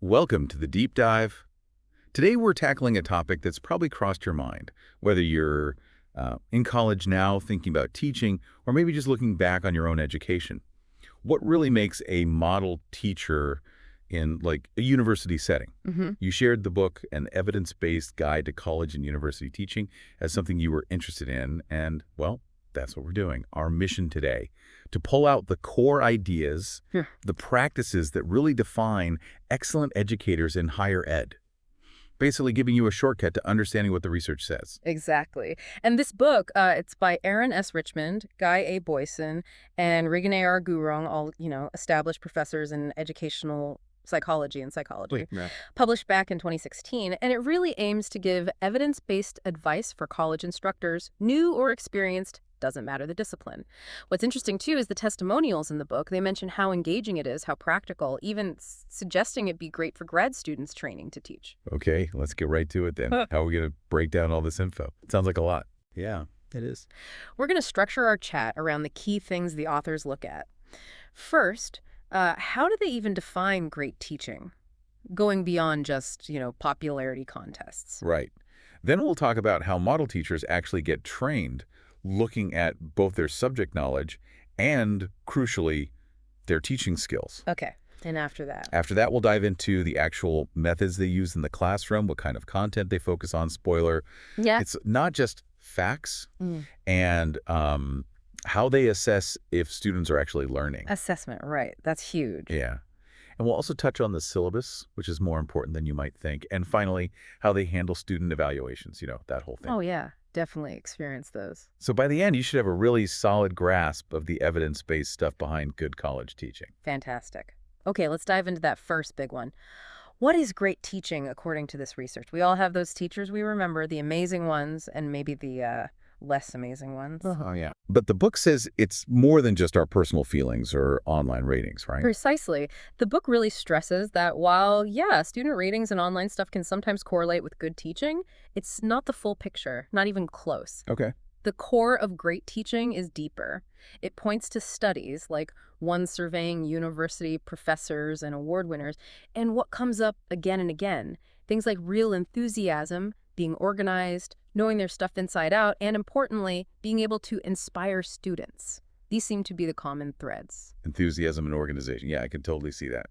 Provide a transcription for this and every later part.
Welcome to the Deep Dive. Today we're tackling a topic that's probably crossed your mind, whether you're in college now thinking about teaching or maybe just looking back on your own education. What really makes a model teacher in like a university setting? You shared the book, An Evidence-Based Guide to College and University Teaching, as something you were interested in, and, well, that's what we're doing. Our mission today, to pull out the core ideas, the practices that really define excellent educators in higher ed. Basically giving you a shortcut to understanding what the research says. Exactly. And this book, it's by Aaron S. Richmond, Guy A. Boyson, and Rigane R. Gurung, all, established professors in educational psychology and psychology, Yeah. published back in 2016. And it really aims to give evidence-based advice for college instructors, new or experienced, doesn't matter the discipline. What's interesting, too, is the testimonials in the book. They mention how engaging it is, how practical, even suggesting it be great for grad students training to teach. Okay, let's get right to it then. How are we going to break down all this info? It sounds like a lot. Yeah, it is. We're going to structure our chat around the key things the authors look at. First, how do they even define great teaching, going beyond just, popularity contests? Right. Then we'll talk about how model teachers actually get trained, looking at both their subject knowledge and, crucially, their teaching skills. Okay. And after that? After that, we'll dive into the actual methods they use in the classroom, what kind of content they focus on. Spoiler, Yeah. it's not just facts and how they assess if students are actually learning. Assessment, right. That's huge. Yeah. And we'll also touch on the syllabus, which is more important than you might think. And finally, how they handle student evaluations, that whole thing. Oh, yeah. Definitely experience those. So by the end, you should have a really solid grasp of the evidence-based stuff behind good college teaching. Fantastic. Okay, let's dive into that first big one. What is great teaching according to this research? We all have those teachers we remember, the amazing ones and maybe the less amazing ones. Oh, yeah. But the book says it's more than just our personal feelings or online ratings, right? Precisely. The book really stresses that while, student ratings and online stuff can sometimes correlate with good teaching, it's not the full picture, not even close. Okay. The core of great teaching is deeper. It points to studies, like one surveying university professors and award winners, and what comes up again and again. Things like real enthusiasm, being organized, knowing their stuff inside out, and importantly, being able to inspire students. These seem to be the common threads. Enthusiasm and organization. Yeah, I can totally see that.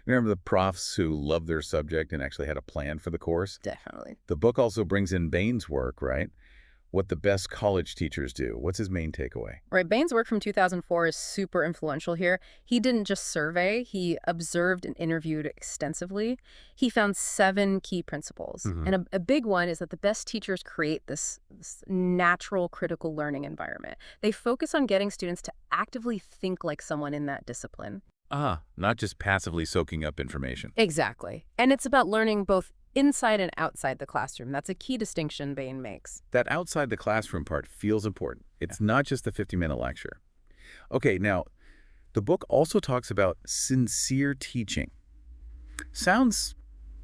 Remember the profs who loved their subject and actually had a plan for the course? Definitely. The book also brings in Bain's work, right? What the best college teachers do. What's his main takeaway? Right, Bain's work from 2004 is super influential here. He didn't just survey, he observed and interviewed extensively. He found 7 key principles. And a big one is that the best teachers create this natural critical learning environment. They focus on getting students to actively think like someone in that discipline. Not just passively soaking up information. Exactly. And it's about learning both inside and outside the classroom. That's a key distinction Bain makes. That outside the classroom part feels important. It's not just the 50-minute lecture. Okay, now, the book also talks about sincere teaching. Sounds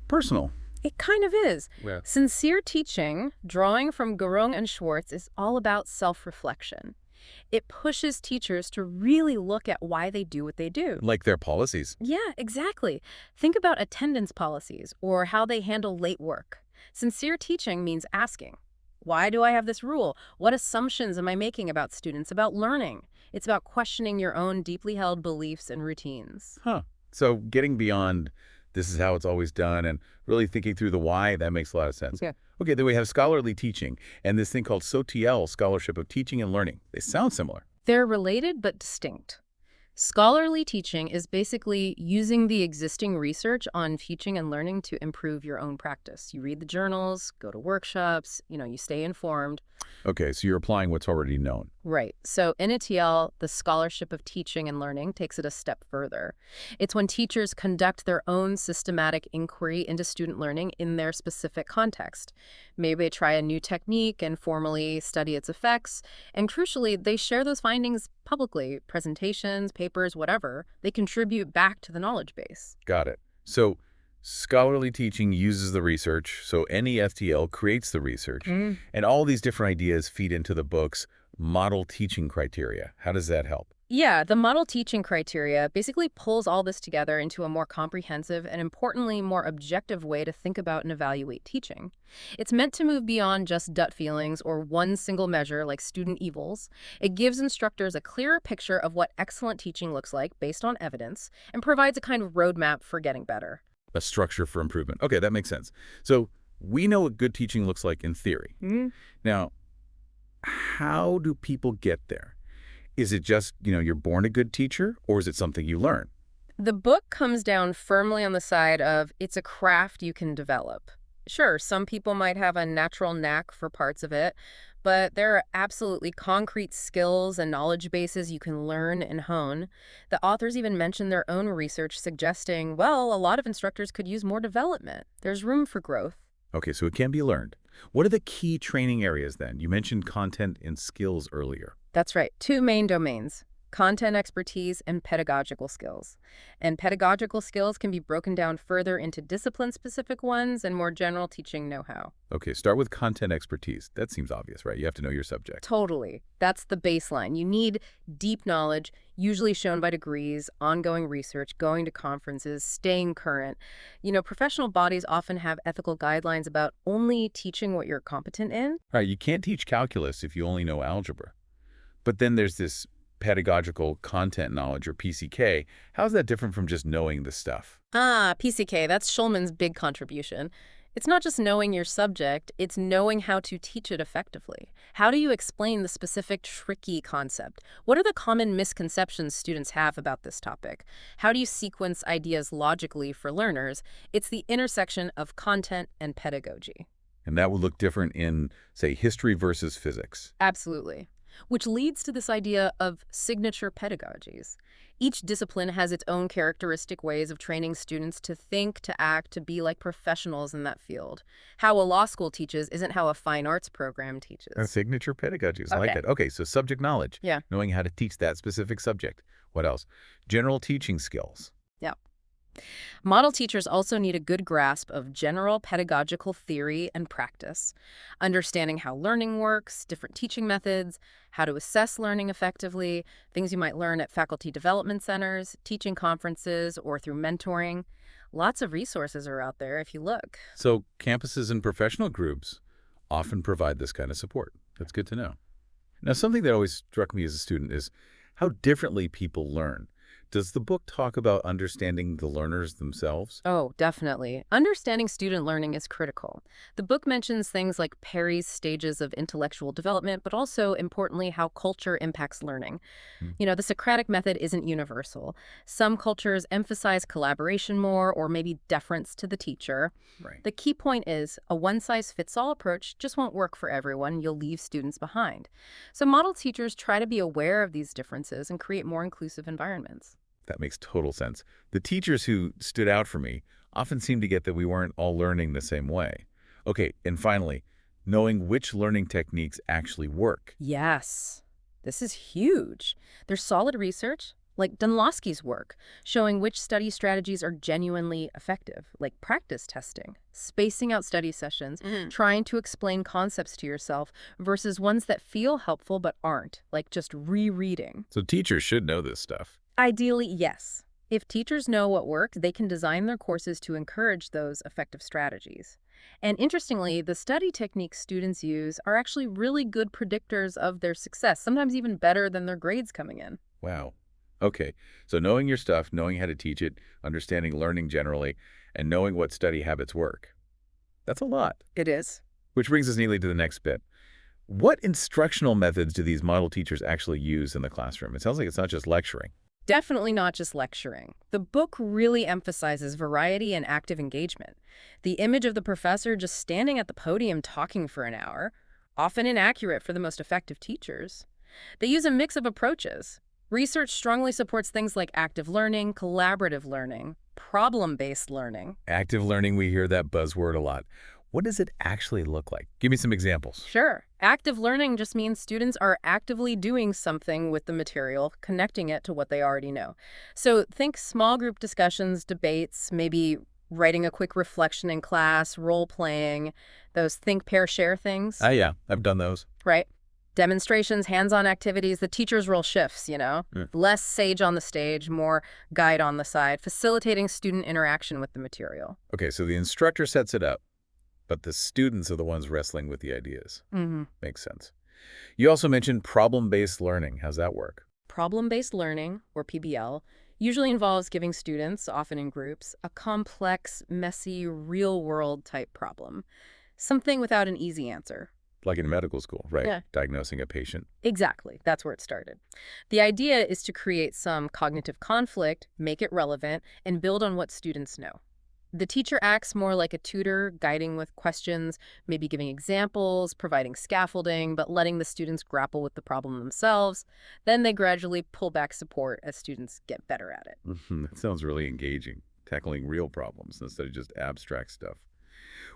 personal. It kind of is. Yeah. Sincere teaching, drawing from Gurung and Schwartz, is all about self-reflection. It pushes teachers to really look at why they do what they do. Like their policies. Yeah, exactly. Think about attendance policies or how they handle late work. Sincere teaching means asking, why do I have this rule? What assumptions am I making about students, about learning? It's about questioning your own deeply held beliefs and routines. So getting beyond this is how it's always done and really thinking through the why, that makes a lot of sense. Yeah. Okay, then we have scholarly teaching and this thing called SOTL, Scholarship of Teaching and Learning. They sound similar. They're related but distinct. Scholarly teaching is basically using the existing research on teaching and learning to improve your own practice. You read the journals, go to workshops, you stay informed. Okay, so you're applying what's already known. Right. So NETL, the Scholarship of Teaching and Learning, takes it a step further. It's when teachers conduct their own systematic inquiry into student learning in their specific context. Maybe they try a new technique and formally study its effects. And crucially, they share those findings publicly, presentations, papers, whatever. They contribute back to the knowledge base. Got it. So scholarly teaching uses the research, so NEFTL creates the research, and all these different ideas feed into the book's model teaching criteria. How does that help? Yeah, the model teaching criteria basically pulls all this together into a more comprehensive and, importantly, more objective way to think about and evaluate teaching. It's meant to move beyond just gut feelings or one single measure like student evals. It gives instructors a clearer picture of what excellent teaching looks like based on evidence and provides a kind of roadmap for getting better. A structure for improvement. Okay, that makes sense. So we know what good teaching looks like in theory. Now, how do people get there? Is it just, you're born a good teacher, or is it something you learn? The book comes down firmly on the side of it's a craft you can develop. Sure, some people might have a natural knack for parts of it, but there are absolutely concrete skills and knowledge bases you can learn and hone. The authors even mention their own research suggesting, well, a lot of instructors could use more development. There's room for growth. Okay, so it can be learned. What are the key training areas then? You mentioned content and skills earlier. That's right. Two main domains: content expertise and pedagogical skills. And pedagogical skills can be broken down further into discipline-specific ones and more general teaching know-how. Okay, start with content expertise. That seems obvious, right? You have to know your subject. Totally. That's the baseline. You need deep knowledge, usually shown by degrees, ongoing research, going to conferences, staying current. Professional bodies often have ethical guidelines about only teaching what you're competent in. All right, you can't teach calculus if you only know algebra. But then there's this pedagogical content knowledge, or PCK. How's that different from just knowing the stuff? PCK, that's Schulman's big contribution. It's not just knowing your subject, it's knowing how to teach it effectively. How do you explain the specific tricky concept? What are the common misconceptions students have about this topic? How do you sequence ideas logically for learners? It's the intersection of content and pedagogy. And that would look different in, say, history versus physics. Absolutely. Which leads to this idea of signature pedagogies. Each discipline has its own characteristic ways of training students to think, to act, to be like professionals in that field. How a law school teaches isn't how a fine arts program teaches. Signature pedagogies. I like Okay. that. Okay, so subject knowledge. Yeah. Knowing how to teach that specific subject. What else? General teaching skills. Yeah. Model teachers also need a good grasp of general pedagogical theory and practice, understanding how learning works, different teaching methods, how to assess learning effectively, things you might learn at faculty development centers, teaching conferences, or through mentoring. Lots of resources are out there if you look. So campuses and professional groups often provide this kind of support. That's good to know. Now, something that always struck me as a student is how differently people learn. Does the book talk about understanding the learners themselves? Oh, definitely. Understanding student learning is critical. The book mentions things like Perry's stages of intellectual development, but also, importantly, how culture impacts learning. Hmm. The Socratic method isn't universal. Some cultures emphasize collaboration more, or maybe deference to the teacher. Right. The key point is a one-size-fits-all approach just won't work for everyone. You'll leave students behind. So model teachers try to be aware of these differences and create more inclusive environments. That makes total sense. The teachers who stood out for me often seemed to get that we weren't all learning the same way. Okay, and finally, knowing which learning techniques actually work. Yes, this is huge. There's solid research, like Dunlosky's work, showing which study strategies are genuinely effective, like practice testing, spacing out study sessions, trying to explain concepts to yourself, versus ones that feel helpful but aren't, like just rereading. So teachers should know this stuff. Ideally, yes. If teachers know what works, they can design their courses to encourage those effective strategies. And interestingly, the study techniques students use are actually really good predictors of their success, sometimes even better than their grades coming in. Wow. Okay, so knowing your stuff, knowing how to teach it, understanding learning generally, and knowing what study habits work. That's a lot. It is. Which brings us neatly to the next bit. What instructional methods do these model teachers actually use in the classroom? It sounds like it's not just lecturing. Definitely not just lecturing. The book really emphasizes variety and active engagement. The image of the professor just standing at the podium talking for an hour, often inaccurate for the most effective teachers. They use a mix of approaches. Research strongly supports things like active learning, collaborative learning, problem-based learning. Active learning, we hear that buzzword a lot. What does it actually look like? Give me some examples. Sure. Active learning just means students are actively doing something with the material, connecting it to what they already know. So think small group discussions, debates, maybe writing a quick reflection in class, role-playing, those think, pair, share things, Yeah, I've done those. right? Demonstrations, hands-on activities, the teacher's role shifts, Yeah. Less sage on the stage, more guide on the side, facilitating student interaction with the material. Okay, so the instructor sets it up, but the students are the ones wrestling with the ideas. Mm-hmm. Makes sense. You also mentioned problem-based learning. How's that work? Problem-based learning, or PBL, usually involves giving students, often in groups, a complex, messy, real-world type problem. Something without an easy answer. Like in medical school, right? Yeah. Diagnosing a patient. Exactly. That's where it started. The idea is to create some cognitive conflict, make it relevant, and build on what students know. The teacher acts more like a tutor, guiding with questions, maybe giving examples, providing scaffolding, but letting the students grapple with the problem themselves. Then they gradually pull back support as students get better at it. That sounds really engaging, tackling real problems instead of just abstract stuff.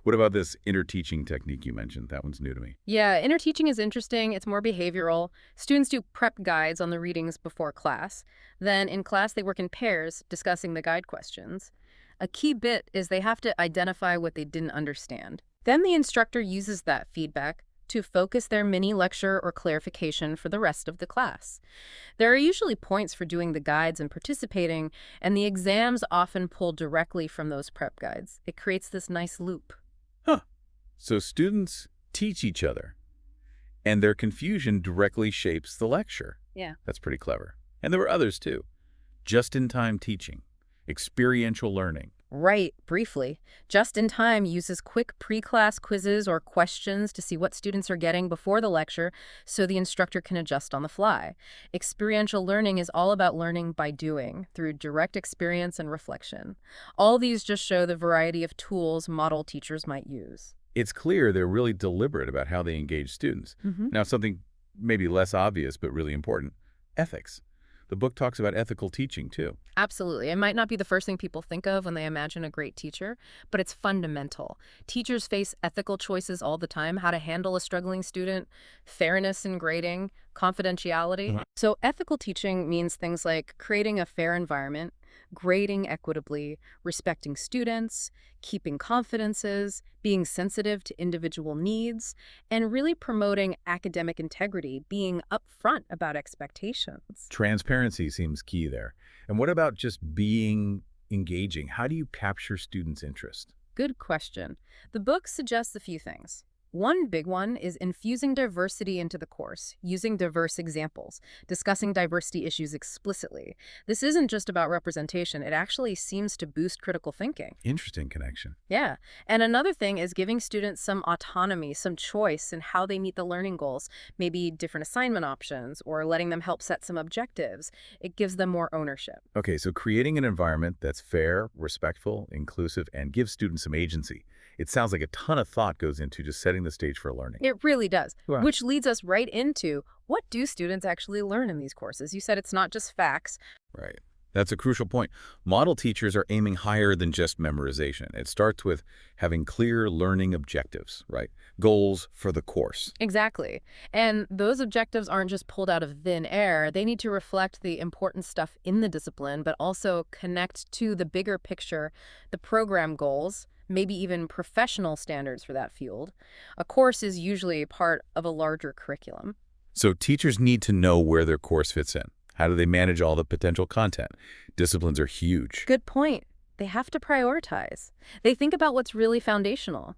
What about this interteaching technique you mentioned? That one's new to me. Yeah, interteaching is interesting. It's more behavioral. Students do prep guides on the readings before class. Then in class, they work in pairs, discussing the guide questions. A key bit is they have to identify what they didn't understand. Then the instructor uses that feedback to focus their mini lecture or clarification for the rest of the class. There are usually points for doing the guides and participating, and the exams often pull directly from those prep guides. It creates this nice loop. Huh. So students teach each other, and their confusion directly shapes the lecture. Yeah. That's pretty clever. And there were others, too. Just-in-time teaching, experiential learning. Right, briefly. Just in Time uses quick pre-class quizzes or questions to see what students are getting before the lecture so the instructor can adjust on the fly. Experiential learning is all about learning by doing, through direct experience and reflection. All these just show the variety of tools model teachers might use. It's clear they're really deliberate about how they engage students. Now, something maybe less obvious but really important, ethics. The book talks about ethical teaching, too. Absolutely. It might not be the first thing people think of when they imagine a great teacher, but it's fundamental. Teachers face ethical choices all the time: how to handle a struggling student, fairness in grading, confidentiality. So ethical teaching means things like creating a fair environment, grading equitably, respecting students, keeping confidences, being sensitive to individual needs, and really promoting academic integrity, being upfront about expectations. Transparency seems key there. And what about just being engaging? How do you capture students' interest? Good question. The book suggests a few things. One big one is infusing diversity into the course, using diverse examples, discussing diversity issues explicitly. This isn't just about representation. It actually seems to boost critical thinking. Interesting connection. Yeah. And another thing is giving students some autonomy, some choice in how they meet the learning goals, maybe different assignment options, or letting them help set some objectives. It gives them more ownership. Okay, so creating an environment that's fair, respectful, inclusive, and gives students some agency. It sounds like a ton of thought goes into just setting the stage for learning. It really does, Wow. which leads us right into what do students actually learn in these courses? You said it's not just facts. Right. That's a crucial point. Model teachers are aiming higher than just memorization. It starts with having clear learning objectives, right? Goals for the course. Exactly. And those objectives aren't just pulled out of thin air. They need to reflect the important stuff in the discipline, but also connect to the bigger picture, the program goals, maybe even professional standards for that field. A course is usually part of a larger curriculum. So teachers need to know where their course fits in. How do they manage all the potential content? Disciplines are huge. Good point. They have to prioritize. They think about what's really foundational.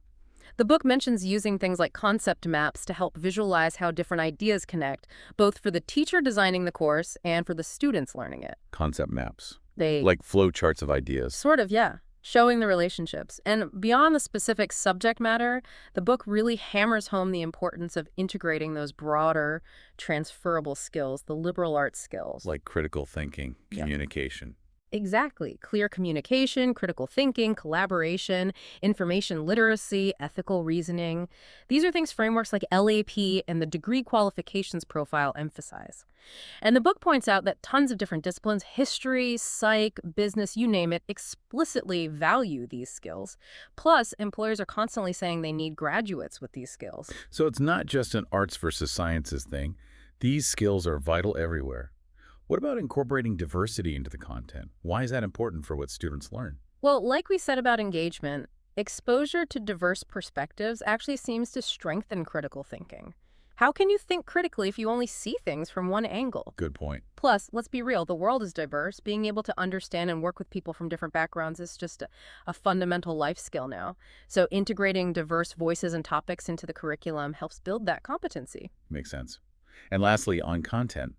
The book mentions using things like concept maps to help visualize how different ideas connect, both for the teacher designing the course and for the students learning it. Concept maps, They like flow charts of ideas. Sort of, yeah. Showing the relationships. And beyond the specific subject matter, the book really hammers home the importance of integrating those broader, transferable skills, the liberal arts skills. Like critical thinking, Yep. communication. Exactly. Clear communication, critical thinking, collaboration, information literacy, ethical reasoning. These are things frameworks like LAP and the degree qualifications profile emphasize. And the book points out that tons of different disciplines, history, psych, business, you name it, explicitly value these skills. Plus, employers are constantly saying they need graduates with these skills. So it's not just an arts versus sciences thing. These skills are vital everywhere. What about incorporating diversity into the content? Why is that important for what students learn? Well, like we said about engagement, exposure to diverse perspectives actually seems to strengthen critical thinking. How can you think critically if you only see things from one angle? Good point. Plus, let's be real, the world is diverse. Being able to understand and work with people from different backgrounds is just a fundamental life skill now. So integrating diverse voices and topics into the curriculum helps build that competency. Makes sense. And lastly, on content,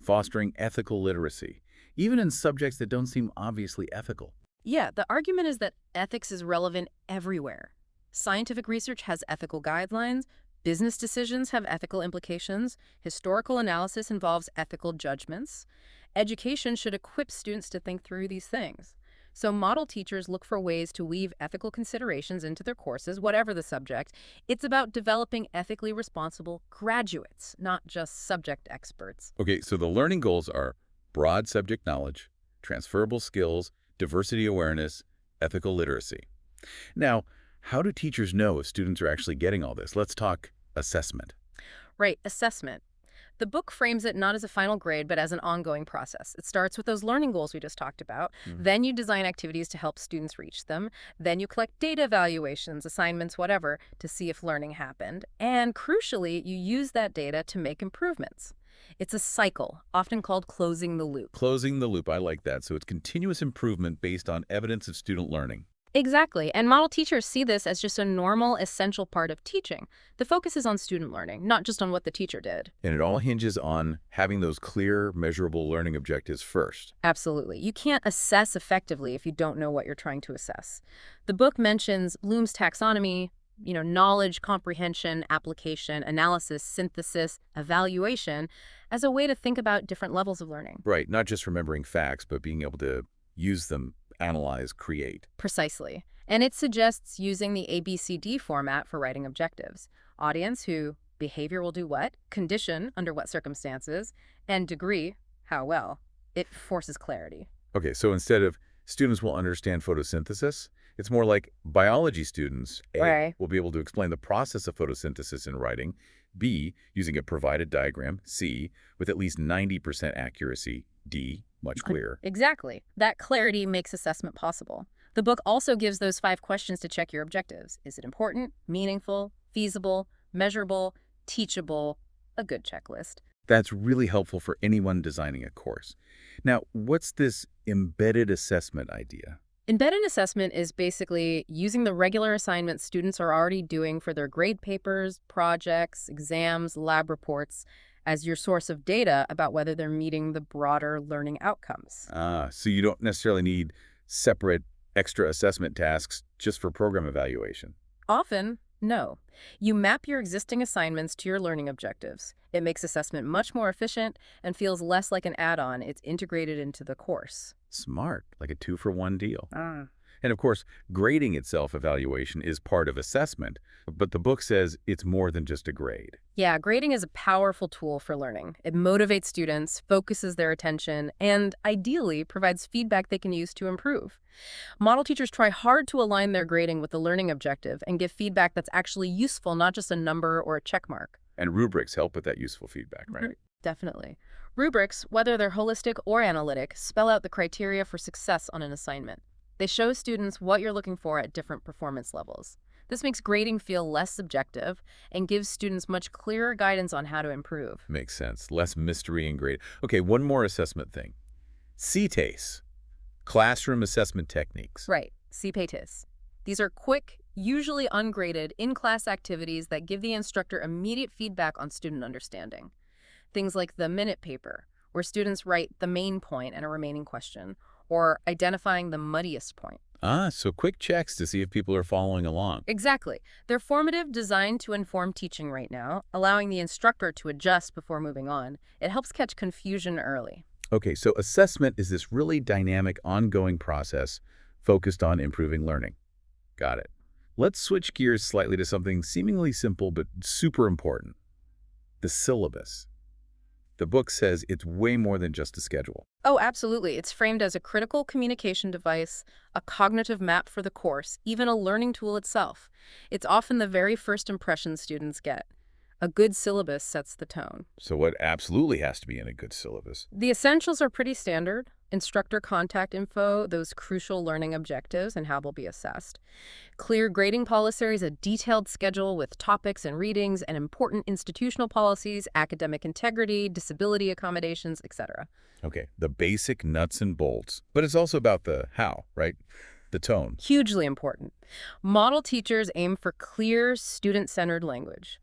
fostering ethical literacy, even in subjects that don't seem obviously ethical. Yeah, the argument is that ethics is relevant everywhere. Scientific research has ethical guidelines, business decisions have ethical implications, historical analysis involves ethical judgments. Education should equip students to think through these things. So model teachers look for ways to weave ethical considerations into their courses, whatever the subject. It's about developing ethically responsible graduates, not just subject experts. Okay, so the learning goals are broad subject knowledge, transferable skills, diversity awareness, ethical literacy. Now, how do teachers know if students are actually getting all this? Let's talk assessment. Right, assessment. The book frames it not as a final grade, but as an ongoing process. It starts with those learning goals we just talked about. Then you design activities to help students reach them. Then you collect data evaluations, assignments, whatever, to see if learning happened. And crucially, you use that data to make improvements. It's a cycle, often called closing the loop. Closing the loop, I like that. So it's continuous improvement based on evidence of student learning. Exactly, and model teachers see this as just a normal, essential part of teaching. The focus is on student learning, not just on what the teacher did. And it all hinges on having those clear, measurable learning objectives first. Absolutely. You can't assess effectively if you don't know what you're trying to assess. The book mentions Bloom's taxonomy, knowledge, comprehension, application, analysis, synthesis, evaluation, as a way to think about different levels of learning. Right, not just remembering facts, but being able to use them, analyze, create. Precisely. And it suggests using the ABCD format for writing objectives. Audience, who, behavior will do what, condition, under what circumstances, and degree, how well. It forces clarity. Okay, so instead of students will understand photosynthesis, it's more like biology students, A, Right. will be able to explain the process of photosynthesis in writing, B, using a provided diagram, C, with at least 90% accuracy, D, much clearer. Exactly. That clarity makes assessment possible. The book also gives those 5 questions to check your objectives. Is it important, meaningful, feasible, measurable, teachable? A good checklist. That's really helpful for anyone designing a course. Now, what's this embedded assessment idea? Embedded assessment is basically using the regular assignments students are already doing for their grade papers, projects, exams, lab reports as your source of data about whether they're meeting the broader learning outcomes. So you don't necessarily need separate extra assessment tasks just for program evaluation. Often, no. You map your existing assignments to your learning objectives. It makes assessment much more efficient and feels less like an add-on. It's integrated into the course. Smart, like a 2-for-1 deal. And of course, grading itself evaluation is part of assessment, but the book says it's more than just a grade. Yeah, grading is a powerful tool for learning. It motivates students, focuses their attention, and ideally provides feedback they can use to improve. Model teachers try hard to align their grading with the learning objective and give feedback that's actually useful, not just a number or a check mark. And rubrics help with that useful feedback, right? Definitely. Rubrics, whether they're holistic or analytic, spell out the criteria for success on an assignment. They show students what you're looking for at different performance levels. This makes grading feel less subjective and gives students much clearer guidance on how to improve. Makes sense. Less mystery in grade. Okay, one more assessment thing. CTACE, classroom assessment techniques. Right, CPATIS. These are quick, usually ungraded, in-class activities that give the instructor immediate feedback on student understanding. Things like the minute paper, where students write the main point and a remaining question, or identifying the muddiest point. So quick checks to see if people are following along. Exactly. They're formative, designed to inform teaching right now, allowing the instructor to adjust before moving on. It helps catch confusion early. Okay, so assessment is this really dynamic, ongoing process focused on improving learning. Got it. Let's switch gears slightly to something seemingly simple but super important. The syllabus. The book says it's way more than just a schedule. Oh, absolutely. It's framed as a critical communication device, a cognitive map for the course, even a learning tool itself. It's often the very first impression students get. A good syllabus sets the tone. So what absolutely has to be in a good syllabus? The essentials are pretty standard. instructor contact info, those crucial learning objectives and how they'll be assessed. Clear grading policies, a detailed schedule with topics and readings, and important institutional policies, academic integrity, disability accommodations, etc. Okay, the basic nuts and bolts. But it's also about the how, right? The tone. Hugely important. Model teachers aim for clear, student-centered language.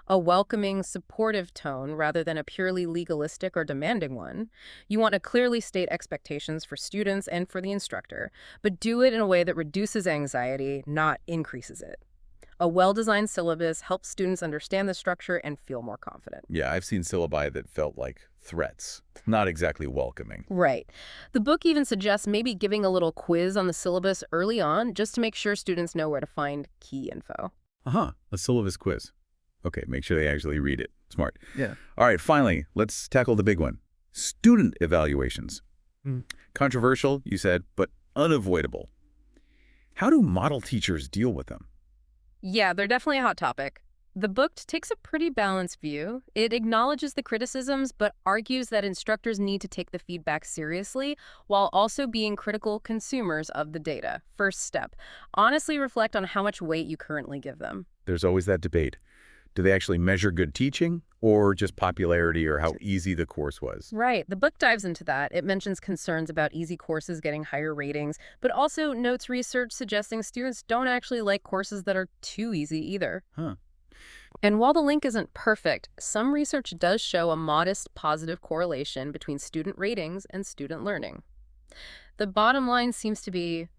A welcoming, supportive tone rather than a purely legalistic or demanding one. You want to clearly state expectations for students and for the instructor, but do it in a way that reduces anxiety, not increases it. A well-designed syllabus helps students understand the structure and feel more confident. Yeah, I've seen syllabi that felt like threats, not exactly welcoming. Right. The book even suggests maybe giving a little quiz on the syllabus early on just to make sure students know where to find key info. A syllabus quiz. Okay, make sure they actually read it. Smart. Yeah. All right, finally, let's tackle the big one. Student evaluations. Controversial, you said, but unavoidable. How do model teachers deal with them? Yeah, they're definitely a hot topic. The book takes a pretty balanced view. It acknowledges the criticisms, but argues that instructors need to take the feedback seriously while also being critical consumers of the data. First step, honestly reflect on how much weight you currently give them. There's always that debate. Do they actually measure good teaching or just popularity or how easy the course was? Right. The book dives into that. It mentions concerns about easy courses getting higher ratings, but also notes research suggesting students don't actually like courses that are too easy either. And while the link isn't perfect, some research does show a modest positive correlation between student ratings and student learning. The bottom line seems to be,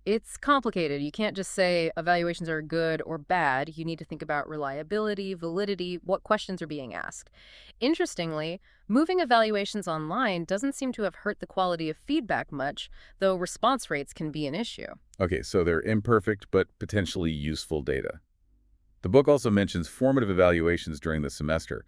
it's complicated. You can't just say evaluations are good or bad. You need to think about reliability, validity, what questions are being asked. Interestingly, moving evaluations online doesn't seem to have hurt the quality of feedback much, though response rates can be an issue. Okay, so they're imperfect but potentially useful data. The book also mentions formative evaluations during the semester.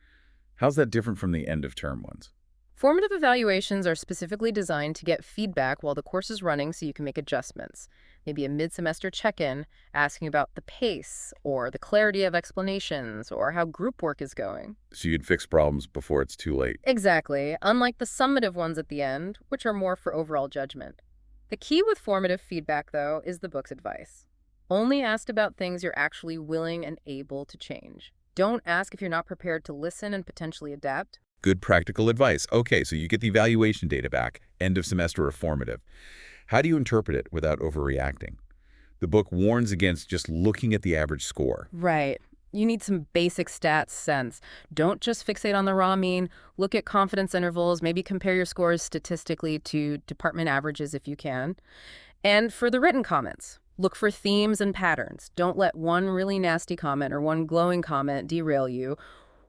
How's that different from the end-of-term ones? Formative evaluations are specifically designed to get feedback while the course is running so you can make adjustments. Maybe a mid-semester check-in asking about the pace or the clarity of explanations or how group work is going. So you'd fix problems before it's too late. Exactly, unlike the summative ones at the end, which are more for overall judgment. The key with formative feedback, though, is the book's advice. Only ask about things you're actually willing and able to change. Don't ask if you're not prepared to listen and potentially adapt. Good practical advice. Okay, so you get the evaluation data back, end of semester or formative. How do you interpret it without overreacting? The book warns against just looking at the average score. Right. You need some basic stats sense. Don't just fixate on the raw mean. Look at confidence intervals, maybe compare your scores statistically to department averages if you can. And for the written comments, look for themes and patterns. Don't let one really nasty comment or one glowing comment derail you.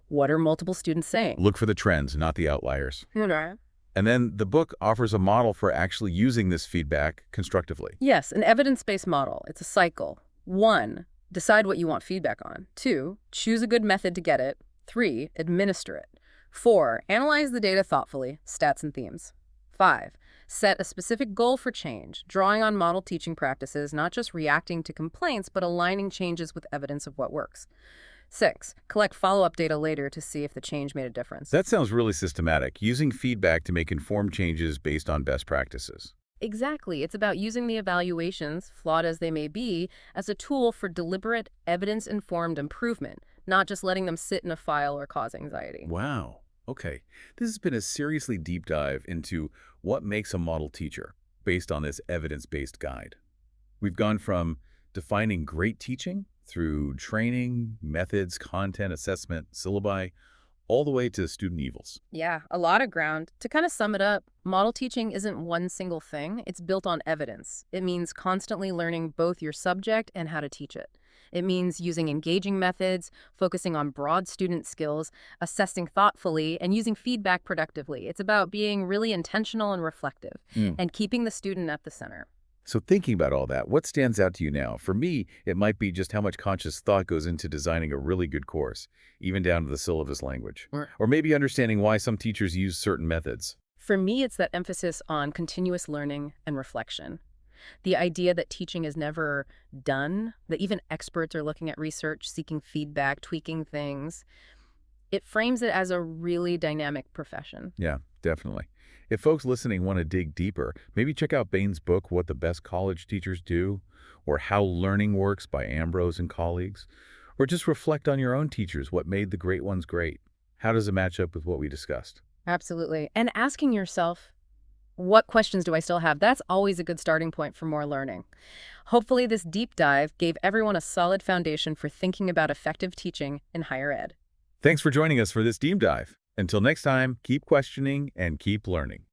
What are multiple students saying? Look for the trends, not the outliers. Right. And then the book offers a model for actually using this feedback constructively. Yes, an evidence-based model. It's a cycle. 1, decide what you want feedback on. 2, choose a good method to get it. 3, administer it. 4, analyze the data thoughtfully, stats and themes. 5, set a specific goal for change, drawing on model teaching practices, not just reacting to complaints, but aligning changes with evidence of what works. 6, collect follow-up data later to see if the change made a difference. That sounds really systematic, using feedback to make informed changes based on best practices. Exactly. It's about using the evaluations, flawed as they may be, as a tool for deliberate, evidence-informed improvement, not just letting them sit in a file or cause anxiety. Wow. Okay. This has been a seriously deep dive into what makes a model teacher based on this evidence-based guide. We've gone from defining great teaching through training, methods, content, assessment, syllabi, all the way to student evils. Yeah, a lot of ground. To kind of sum it up, model teaching isn't one single thing. It's built on evidence. It means constantly learning both your subject and how to teach it. It means using engaging methods, focusing on broad student skills, assessing thoughtfully, and using feedback productively. It's about being really intentional and reflective, and keeping the student at the center. So thinking about all that, what stands out to you now? For me, it might be just how much conscious thought goes into designing a really good course, even down to the syllabus language. Or maybe understanding why some teachers use certain methods. For me, it's that emphasis on continuous learning and reflection. The idea that teaching is never done, that even experts are looking at research, seeking feedback, tweaking things. It frames it as a really dynamic profession. Yeah, definitely. If folks listening want to dig deeper, maybe check out Bain's book, What the Best College Teachers Do, or How Learning Works by Ambrose and colleagues, or just reflect on your own teachers, what made the great ones great. How does it match up with what we discussed? Absolutely. And asking yourself, what questions do I still have? That's always a good starting point for more learning. Hopefully, this deep dive gave everyone a solid foundation for thinking about effective teaching in higher ed. Thanks for joining us for this deep dive. Until next time, keep questioning and keep learning.